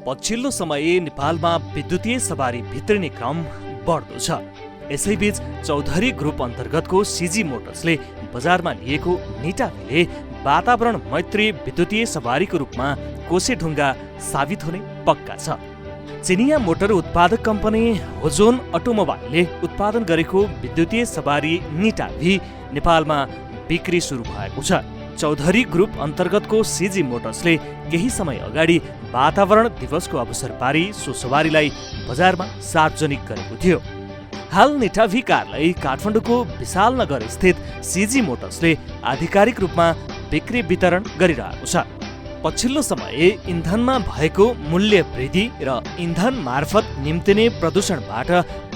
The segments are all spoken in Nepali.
पछिल्लो समय नेपालमा विद्युतीय सवारी भित्रिने क्रम बढ्दो छ। यसैबीच चौधरी ग्रुप अन्तर्गतको सिजी मोटर्सले बजारमा लिएको निटाभीले वातावरण मैत्री विद्युतीय सवारीको रूपमा कोसेढुङ्गा साबित हुने पक्का छ। चिनिया मोटर उत्पादक कम्पनी होजोन अटोमोबाइलले उत्पादन गरेको विद्युतीय सवारी निटाभी नेपालमा बिक्री सुरु भएको छ। चौधरी ग्रुप अन्तर्गतको सिजी मोटर्सले केही समय अगाडि वातावरण दिवसको अवसर पारी सो सवारीलाई बजारमा सार्वजनिक गरेको थियो। हाल निटाभी कारलाई काठमाडौँको विशालनगर स्थित सिजी मोटर्सले आधिकारिक रूपमा बिक्री वितरण गरिरहेको छ। पछिल्लो समय इन्धनमा भएको मूल्य वृद्धि र इन्धन मार्फत निम्तिने प्रदूषणबाट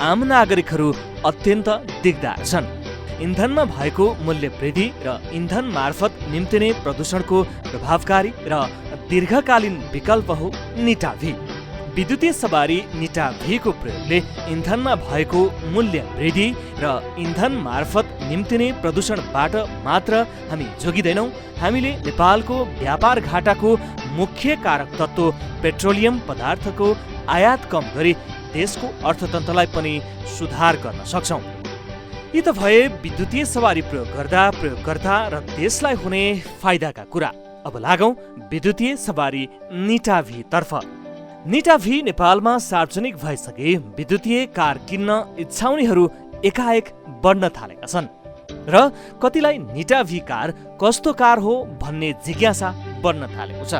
आम नागरिकहरू अत्यन्त दिगदार छन्। इन्धनमा भएको मूल्य वृद्धि र इन्धन मार्फत निम्तिने प्रदूषणको प्रभावकारी र दीर्घकालीन विकल्प हो निटाभी। विद्युतीय सवारी निटाभीको प्रयोगले इन्धनमा भएको मूल्य वृद्धि र इन्धन मार्फत निम्तिने प्रदूषणबाट मात्र हामी जोगिँदैनौँ, हामीले नेपालको व्यापार घाटाको मुख्य कारक तत्त्व पेट्रोलियम पदार्थको आयात कम गरी देशको अर्थतन्त्रलाई पनि सुधार गर्न सक्छौँ। यी त भए विद्युतीय सवारी प्रयोग गर्दा प्रयोगकर्ता र देशलाई हुने फाइदाका कुरा। अब लागौँ विद्युतीय सवारी निटाभी तर्फ। निटाभी नेपालमा सार्वजनिक भइसके विद्युतीय कार किन्न इच्छाउनेहरू एकाएक बढ्न थालेका छन् र कतिलाई निटाभी कार कस्तो कार हो भन्ने जिज्ञासा बढ्न थालेको छ।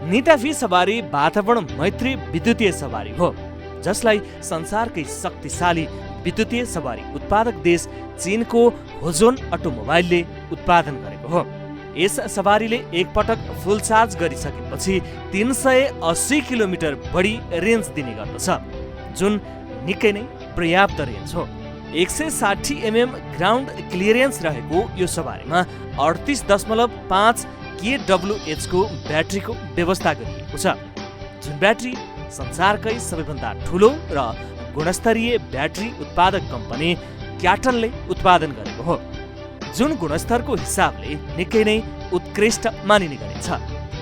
निटाभी सवारी वातावरण मैत्री विद्युतीय सवारी हो, जसलाई संसारकै शक्तिशाली विद्युतीय सवारी उत्पादक देश चीनको होजोन अटोमोबाइलले उत्पादन गरेको हो। यस सवारीले एकपटक फुल चार्ज गरिसकेपछि 380 किलोमिटर बढी रेन्ज दिने गर्दछ, जुन निकै नै पर्याप्त रेन्ज हो। 160 mm ग्राउन्ड क्लियरेन्स रहेको यो सवारीमा 38.5 kWh को ब्याट्रीको व्यवस्था गरिएको छ, जुन ब्याट्री संसारकै सबैभन्दा ठुलो र गुणस्तरीय ब्याट्री उत्पादक कम्पनी क्याटनले उत्पादन गरेको हो, जुन गुणस्तरको हिसाबले निकै नै उत्कृष्ट मानिने गरिन्छ।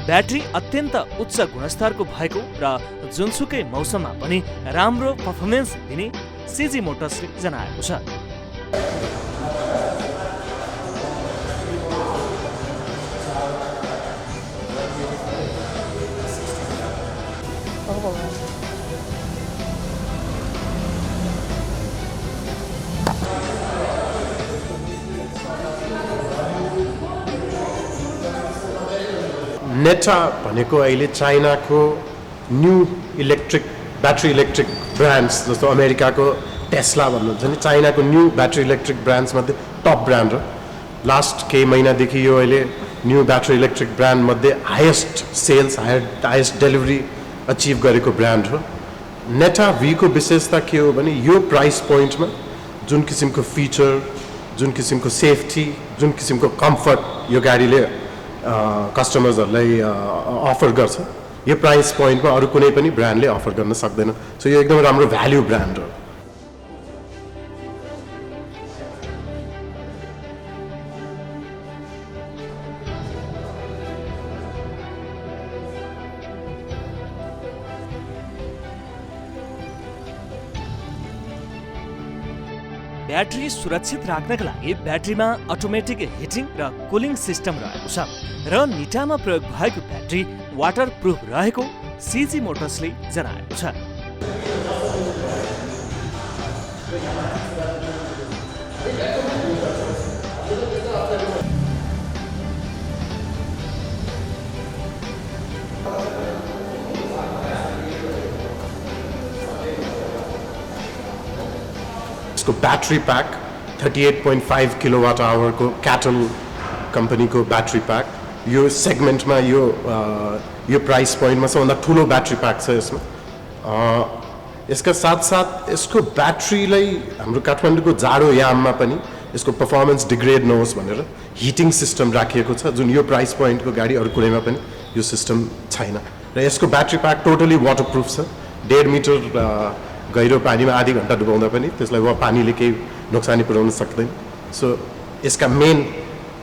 ब्याट्री अत्यन्त उच्च गुणस्तरको भएको र जुनसुकै मौसममा पनि राम्रो पर्फर्मेन्स दिने सिजी मोटर्सले जनाएको छ। नेटा भनेको अहिले चाइनाको न्यू ब्याट्री इलेक्ट्रिक ब्रान्ड्स, जस्तो अमेरिकाको टेस्ला भन्नुहुन्छ नि, चाइनाको न्यू ब्याट्री इलेक्ट्रिक ब्रान्ड्स मध्ये टप ब्रान्ड हो। लास्ट केही महिनादेखि यो अहिले न्यू ब्याट्री इलेक्ट्रिक ब्रान्ड मध्ये highest sales, highest delivery achieve गरेको ब्रान्ड हो। नेटा भीको विशेषता के हो भने यो प्राइस पोइन्टमा जुन किसिमको फिचर, जुन किसिमको सेफ्टी, जुन किसिमको कम्फर्ट यो गाडीले कस्टमर्सहरूलाई अफर गर्छ, यो प्राइस पोइन्टमा अरू कुनै पनि ब्रान्डले अफर गर्न सक्दैन। सो यो एकदम राम्रो भ्याल्यु ब्रान्ड हो। ब्याट्री सुरक्षित राख्नका लागि ब्याट्रीमा अटोमेटिक हिटिङ र कुलिङ सिस्टम रहेको छ र निटामा प्रयोग भएको ब्याट्री वाटरप्रुफ रहेको सिजी मोटर्सले जनाएको छ। इसको ब्याट्री प्याक 38.5 किलोवाट आवर को क्याटल कंपनी को ब्याट्री प्याक, यो सेगमेन्टमा यो प्राइस पोइन्टमा सबभन्दा ठुलो ब्याट्री प्याक छ यसमा। यसका साथसाथ यसको ब्याट्रीलाई हाम्रो काठमाडौँको जाडो याममा पनि यसको पर्फर्मेन्स डिग्रेड नहोस् भनेर हिटिङ सिस्टम राखिएको छ, जुन यो प्राइस पोइन्टको गाडी अरू कुनैमा पनि यो सिस्टम छैन। र यसको ब्याट्री प्याक टोटली वाटरप्रुफ छ। 1.5 मिटर गहिरो पानीमा आधी घण्टा डुबाउँदा पनि त्यसलाई पानीले केही नोक्सानी पुर्याउन सक्दैन। सो यसका मेन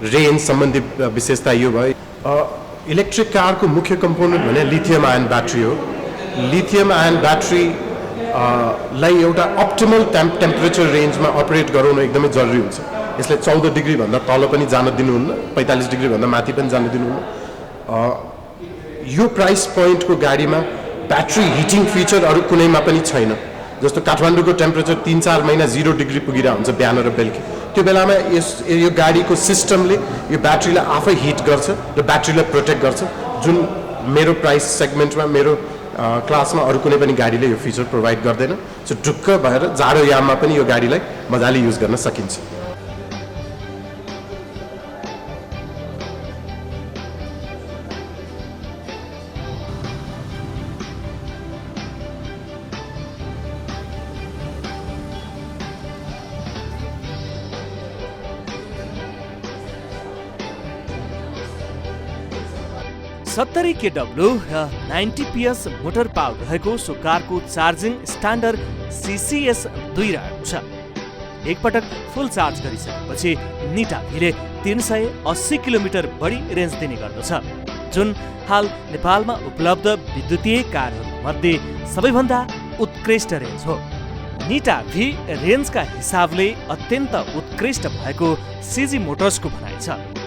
रेन्ज सम्बन्धी विशेषता यो भयो। इलेक्ट्रिक कारको मुख्य कम्पोनेन्ट भने लिथियम आयन ब्याट्री हो। लिथियम आयन ब्याट्री लाई एउटा अप्टिमल टेम्परेचर रेन्जमा अपरेट गराउनु एकदमै जरुरी हुन्छ। यसले 14 डिग्रीभन्दा तल पनि जान दिनुहुन्न, 45 डिग्रीभन्दा माथि पनि जान दिनुहुन्न। यो प्राइस पोइन्टको गाडीमा ब्याट्री हिटिङ फिचर अरू कुनैमा पनि छैन। जस्तो काठमाडौँको टेम्परेचर 3-4 महिना 0 डिग्री पुगिरहेको हुन्छ बिहान र बेलुकी। त्यो बेलामा यो गाडीको सिस्टमले यो ब्याट्रीलाई आफै हिट गर्छ र ब्याट्रीलाई प्रोटेक्ट गर्छ, जुन मेरो प्राइस सेगमेन्टमा मेरो क्लासमा अरू कुनै पनि गाडीले यो फिचर प्रोभाइड गर्दैन। सो ढुक्क भएर जाडो याममा पनि यो गाडीलाई मजाले युज गर्न सकिन्छ। सत्तरी केडब्ल्यू र 90 PS मोटर पावर रहेको सो कारको चार्जिङ स्ट्यान्डर्ड CCS 2 रहेको छ। एकपटक फुल चार्ज गरिसकेपछि निटाभीले 380 किलोमिटर बढी रेन्ज दिने गर्दछ, जुन हाल नेपालमा उपलब्ध विद्युतीय कारहरूमध्ये सबैभन्दा उत्कृष्ट रेन्ज हो। निटाभी रेन्जका हिसाबले अत्यन्त उत्कृष्ट भएको CG मोटर्सको भनाइ छ।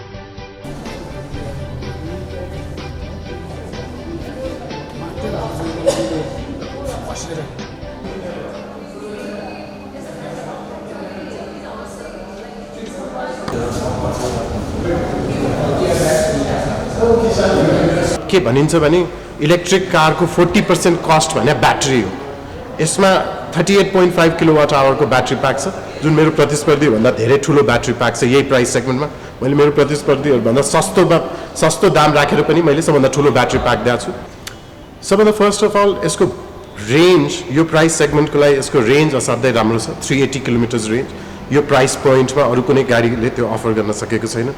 के भनिन्छ भने इलेक्ट्रिक कारको 40% कस्ट भने ब्याट्री हो। यसमा 38.5 किलोवाट आवरको ब्याट्री प्याक छ, जुन मेरो प्रतिस्पर्धीभन्दा धेरै ठुलो ब्याट्री प्याक छ। यही प्राइस सेगमेन्टमा मैले मेरो प्रतिस्पर्धीहरूभन्दा सस्तो दाम राखेर पनि मैले सबभन्दा ठुलो ब्याट्री प्याक दिएको छु। सबभन्दा फर्स्ट अफ अल यसको रेन्ज, यो प्राइस सेगमेन्टको लागि यसको रेन्ज असाध्यै राम्रो छ, 380 किलोमिटर्स रेन्ज। यो प्राइस पोइन्टमा अरू कुनै गाडीले त्यो अफर गर्न सकेको छैन।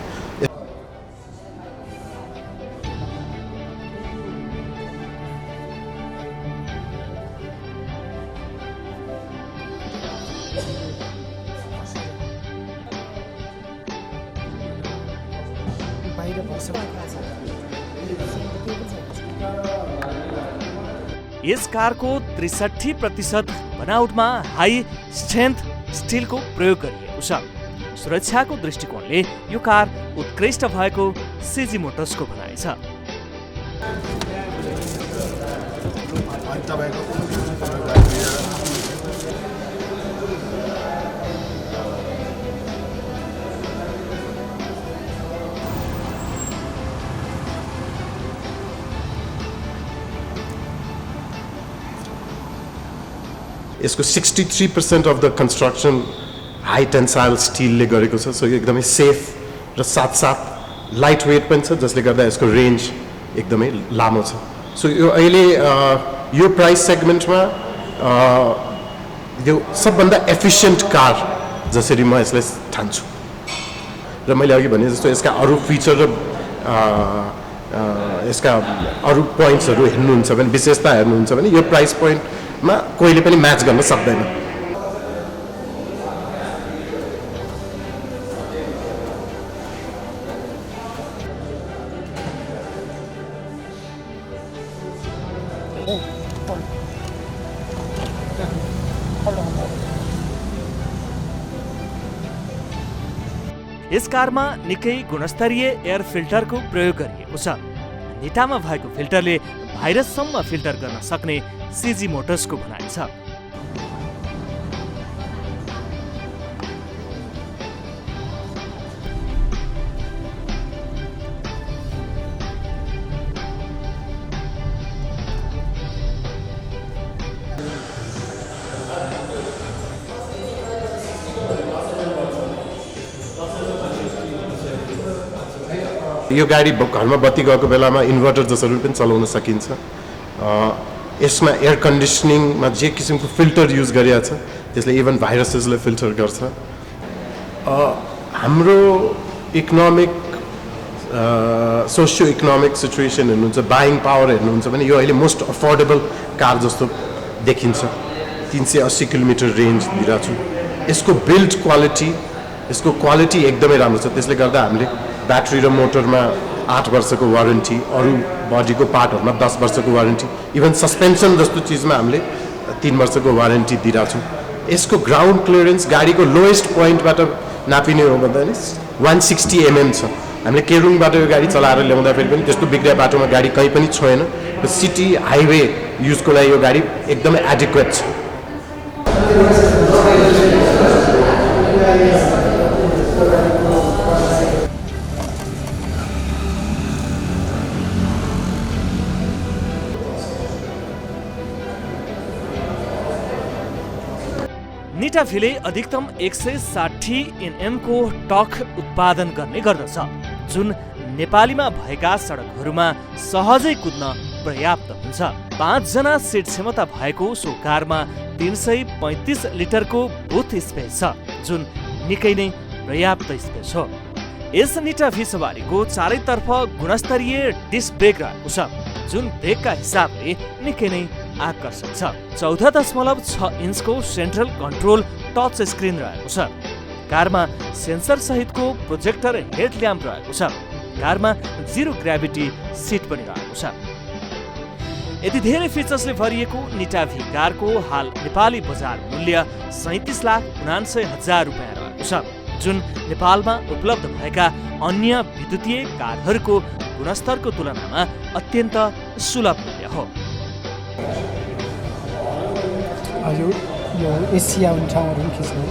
यस कारको 63% बनावटमा हाई स्ट्रेन्थ स्टिलको प्रयोग गरिएको छ। सुरक्षाको दृष्टिकोणले यो कार उत्कृष्ट भएको CG मोटर्सको भनाइ छ। यसको 63% of the construction high tensile स्टिलले गरेको छ। सो यो एकदमै सेफ र साथसाथ लाइट वेट पनि छ, जसले गर्दा यसको रेन्ज एकदमै लामो छ। सो यो अहिले यो प्राइस सेगमेन्टमा यो सबभन्दा एफिसियन्ट कार जसरी म यसलाई ठान्छु। र मैले अघि भने जस्तो यसका अरू फिचर र यसका अरू पोइन्ट्सहरू हेर्नुहुन्छ भने, विशेषता हेर्नुहुन्छ भने यो प्राइस पोइन्टमा कोहीले पनि म्याच गर्न सक्दैन। यस कारमा निकै गुणस्तरीय एयर फिल्टरको प्रयोग गरिएको छ। निटामा भएको फिल्टरले भाइरससम्म फिल्टर गर्न सक्ने CG मोटर्सको भनाइ छ। यो गाडी घरमा बत्ती गएको बेलामा इन्भर्टर जसरी पनि चलाउन सकिन्छ। यसमा एयर कन्डिसनिङमा जे किसिमको फिल्टर युज गरिएको छ त्यसले इभन भाइरसेसलाई फिल्टर गर्छ। हाम्रो इकोनोमिक सोसियो इकोनोमिक सिचुएसन हेर्नुहुन्छ, बाइङ पावर हेर्नुहुन्छ भने यो अहिले मोस्ट अफोर्डेबल कार जस्तो देखिन्छ। 380 किलोमिटर रेन्ज दिइरहेको छु। यसको बिल्ड क्वालिटी एकदमै राम्रो छ। त्यसले गर्दा हामीले ब्याट्री र मोटरमा 8 वर्षको वारेन्टी, अरू बडीको पार्टहरूमा 10 वर्षको वारेन्टी, इभन सस्पेन्सन जस्तो चिजमा हामीले 3 वर्षको वारेन्टी दिइरहेको छौँ। यसको ग्राउन्ड क्लियरेन्स गाडीको लोएस्ट पोइन्टबाट नापिने हो भन्दा 160 mm छ। हामीले केरुङबाट यो गाडी चलाएर ल्याउँदाखेरि पनि त्यस्तो बिग्रिया बाटोमा गाडी कहीँ पनि छोएन। सिटी हाइवे युजको लागि यो गाडी एकदमै एडिक्वेट छ। निटाभीले अधिकतम 160 NM को टर्क उत्पादन गर्ने गर्दछ, जुन नेपालीमा भएका सडकहरूमा सहजै कुद्न पर्याप्त हुन्छ। 5 जना सिट क्षमता भएको सो कारमा 335 लिटरको बुथ स्पेस छ, जुन निकै नै पर्याप्त स्पेस हो। यस निटाभी सवारीको चारैतर्फ गुणस्तरीय डिस्क ब्रेक रहेको छ, जुन ब्रेकका हिसाबले निकै नै आकर्षक छ। 14.6 इन्चको सेन्ट्रल कन्ट्रोल टच स्क्रिन रहेको छ। कारमा सेन्सर सहितको प्रोजेक्टर हेडल्याम्प रहेको छ। कारमा जिरो ग्राभिटी सिट पनि रहेको छ। यति धेरै फिचर्सले भरिएको निटाभी कारको हाल नेपाली बजार मूल्य 37,49,000 रुपियाँ रहेको छ, जुन नेपालमा उपलब्ध भएका अन्य विद्युतीय कारहरूको गुणस्तरको तुलनामा अत्यन्त सुलभ मूल्य हो। हजुर, यो एसी आउने ठाउँहरू पनि खिच्नु।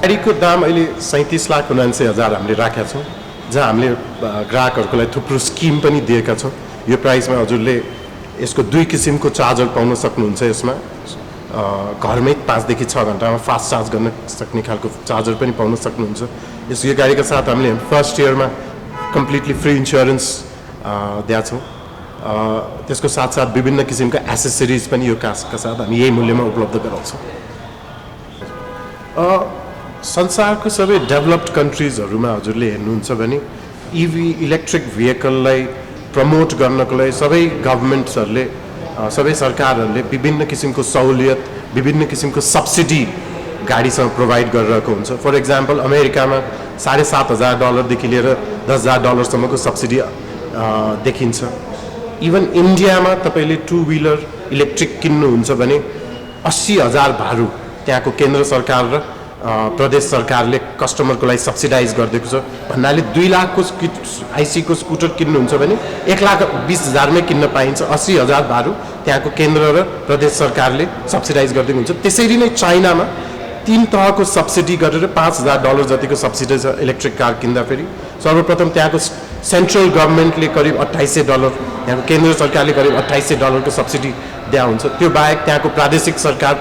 गाडीको दाम अहिले 37,79,000 हामीले राखेका छौँ, जहाँ हामीले ग्राहकहरूको लागि थुप्रो स्किम पनि दिएका छौँ। यो प्राइसमा हजुरले यसको 2 किसिमको चार्जर पाउन सक्नुहुन्छ। यसमा घरमै 5 देखि 6 घन्टामा फास्ट चार्ज गर्न सक्ने खालको चार्जर पनि पाउन सक्नुहुन्छ। यो गाडीका साथ हामीले फर्स्ट इयरमा कम्प्लिटली फ्री इन्स्योरेन्स दिएका छौँ। त्यसको साथसाथ विभिन्न किसिमका एसेसरिज पनि यो कारका साथ हामी यही मूल्यमा उपलब्ध गराउँछौँ। संसारको सबै डेभलप्ड कन्ट्रिजहरूमा हजुरले हेर्नुहुन्छ भने इभी इलेक्ट्रिक भेहिकललाई प्रमोट गर्नको लागि सबै गभर्मेन्ट्सहरूले, सबै सरकारहरूले विभिन्न किसिमको सहुलियत, विभिन्न किसिमको सब्सिडी गाडीसँग प्रोभाइड गरिरहेको हुन्छ। फर इक्जाम्पल अमेरिकामा $7,500 लिएर $10,000 सब्सिडी देखिन्छ। इभन इन्डियामा तपाईँले 2 व्हिलर इलेक्ट्रिक किन्नुहुन्छ भने 80,000 भारु त्यहाँको केन्द्र सरकार र प्रदेश सरकारले कस्टमरको लागि सब्सिडाइज गरिदिएको छ। भन्नाले 2 लाखको आइसीको स्कुटर किन्नुहुन्छ भने 1,20,000 मै किन्न पाइन्छ। 80,000 भारु त्यहाँको केन्द्र र प्रदेश सरकारले सब्सिडाइज गरिदिएको हुन्छ। त्यसरी नै चाइनामा 3 तहको सब्सिडी गरेर $5,000 जतिको सब्सिडी छ इलेक्ट्रिक कार किन्दाखेरि। सर्वप्रथम त्यहाँको सेन्ट्रल गभर्मेन्टले करिब $2,800, त्यहाँको केन्द्र सरकारले करिब $2,800 को सब्सिडी दिया हुन्छ। त्यो बाहेक त्यहाँको प्रादेशिक सरकार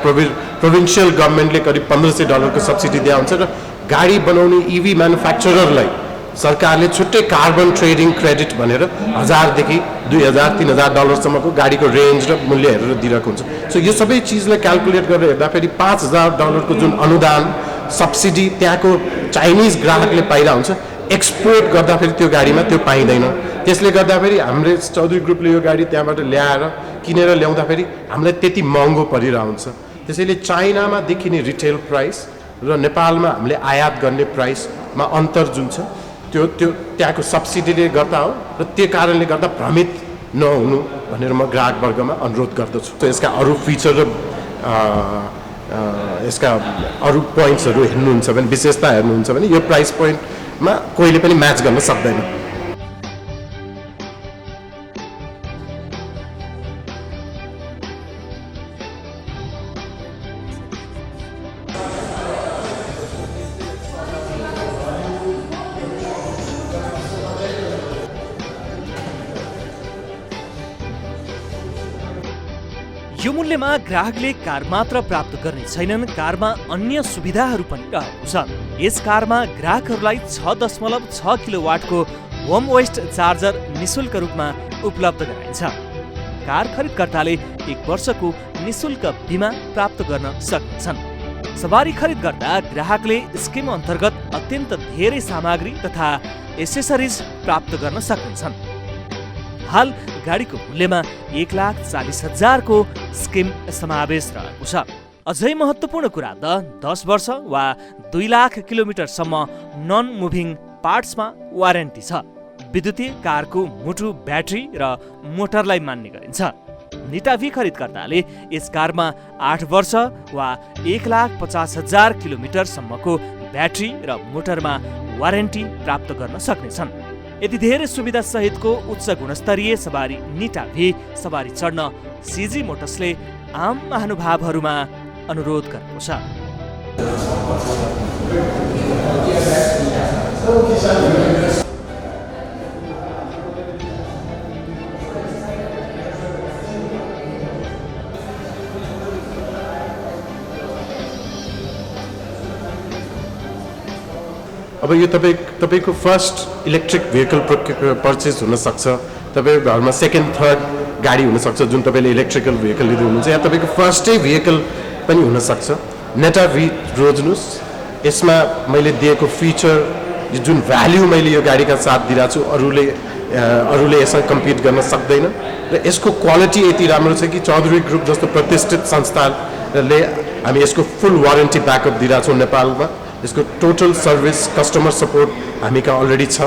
प्रोभिन्सियल गभर्मेन्टले करिब $1,500 को सब्सिडी दिया हुन्छ। र गाडी बनाउने इभी म्यानुफ्याक्चररलाई सरकारले छुट्टै कार्बन ट्रेडिङ क्रेडिट भनेर $1,000 देखि $2,000 $3,000 सम्मको गाडीको रेन्ज र मूल्य हेरेर दिइरहेको हुन्छ। सो यो सबै चिजलाई क्यालकुलेट गरेर हेर्दाखेरि $5,000 को जुन अनुदान सब्सिडी त्यहाँको चाइनिज ग्राहकले पाइरहेको हुन्छ, एक्सपोर्ट गर्दाखेरि त्यो गाडीमा त्यो पाइँदैन। त्यसले गर्दाखेरि हाम्रो चौधरी ग्रुपले यो गाडी त्यहाँबाट ल्याएर किनेर ल्याउँदाखेरि हामीलाई त्यति महँगो परिरहेको हुन्छ। त्यसैले चाइनामा देखिने रिटेल प्राइस र नेपालमा हामीले आयात गर्ने प्राइसमा अन्तर जुन छ त्यो त्यहाँको सब्सिडीले गर्दा हो। र त्यो कारणले गर्दा भ्रमित नहुनु भनेर म ग्राहक वर्गमा अनुरोध गर्दछु। यसका अरू फिचर र यसका अरू पोइन्ट्सहरू हेर्नुहुन्छ भने, विशेषता हेर्नुहुन्छ भने यो प्राइस पोइन्टमा कोहीले पनि म्याच गर्न सक्दैन। यो मूल्यमा ग्राहकले कार मात्र प्राप्त गर्ने छैनन्, कारमा अन्य सुविधाहरू पनि रहेको छ। यस कारमा ग्राहकहरूलाई 6.6 किलोवाटको होम वेस्ट चार्जर निशुल्क रूपमा उपलब्ध गराइन्छ। कार खरिदकर्ताले 1 वर्षको निशुल्क बिमा प्राप्त गर्न सक्छन्। सवारी खरिद गर्दा ग्राहकले स्किम अन्तर्गत अत्यन्त धेरै सामग्री तथा एसेसरिज प्राप्त गर्न सक्छन्। हाल गाडीको मूल्यमा 1,40,000 को स्किम समावेश रहेको छ। अझै महत्त्वपूर्ण कुरा त 10 वर्ष वा 2 लाख किलोमिटरसम्म नन मुभिङ पार्ट्समा वारेन्टी छ। विद्युतीय कारको मुटु ब्याट्री र मोटरलाई मान्ने गरिन्छ। निटा भी खरिदकर्ताले यस कारमा 8 वर्ष वा 1,50,000 किलोमिटरसम्मको ब्याट्री र मोटरमा वारेन्टी प्राप्त गर्न सक्नेछन्। यति धेरै सुविधा सहितको उच्च गुणस्तरीय सवारी निटा भी सवारी चढ्न सिजी मोटर्सले आम महानुभावहरूमा अनुरोध गरेको छ। अब यो तपाईँको फर्स्ट इलेक्ट्रिक भेहिकल पर्चेस हुनसक्छ, तपाईँको घरमा सेकेन्ड थर्ड गाडी हुनसक्छ जुन तपाईँले इलेक्ट्रिकल भेहिकल लिँदै हुनुहुन्छ, या तपाईँको फर्स्टै भेहिकल पनि हुनसक्छ। नेटा भी रोज्नुहोस्। यसमा मैले दिएको फिचर जुन भ्याल्यू मैले यो गाडीका साथ दिइरहेको छु अरूले यससँग कम्पिट गर्न सक्दैन र यसको क्वालिटी यति राम्रो छ कि चौधरी ग्रुप जस्तो प्रतिष्ठित संस्थाले हामी यसको फुल वारेन्टी ब्याकअप दिइरहेको छौँ। नेपालमा यसको टोटल सर्भिस कस्टमर सपोर्ट हामी कहाँ अलरेडी छ।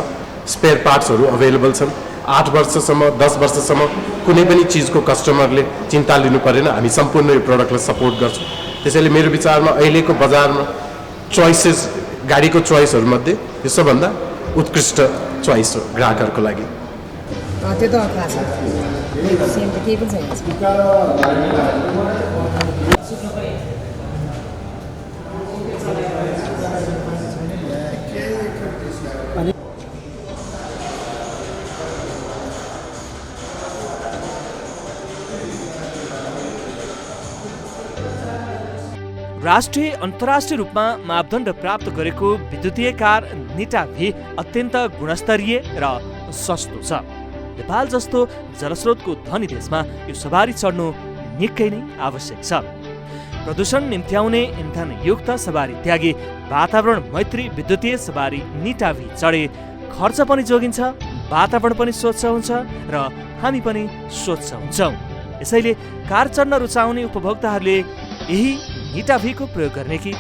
स्पेयर पार्ट्सहरू अभाइलेबल छन्। 8 वर्षसम्म 10 वर्षसम्म कुनै पनि चिजको कस्टमरले चिन्ता लिनु परेन। हामी सम्पूर्ण यो प्रडक्टलाई सपोर्ट गर्छौँ। त्यसैले मेरो विचारमा अहिलेको बजारमा चोइसेस गाडीको चोइसहरूमध्ये यो सबभन्दा उत्कृष्ट चोइस हो ग्राहकहरूको लागि। त्यो त थाहा छ, सेम त केही पनि छैन। राष्ट्रिय अन्तर्राष्ट्रिय रूपमा मापदण्ड प्राप्त गरेको विद्युतीय कार निटा भी अत्यन्त गुणस्तरीय र सस्तो छ। नेपाल जस्तो जलस्रोतको धनी देशमा यो सवारी चढ्नु निकै नै आवश्यक छ। प्रदूषण निम्त्याउने इन्धनयुक्त सवारी त्यागी वातावरण मैत्री विद्युतीय सवारी निटा भी चढे खर्च पनि जोगिन्छ, वातावरण पनि स्वच्छ हुन्छ र हामी पनि स्वच्छ हुन्छौँ। यसैले कार चढ्न रुचाउने उपभोक्ताहरूले यही निटा भीको प्रयोग गर्ने कि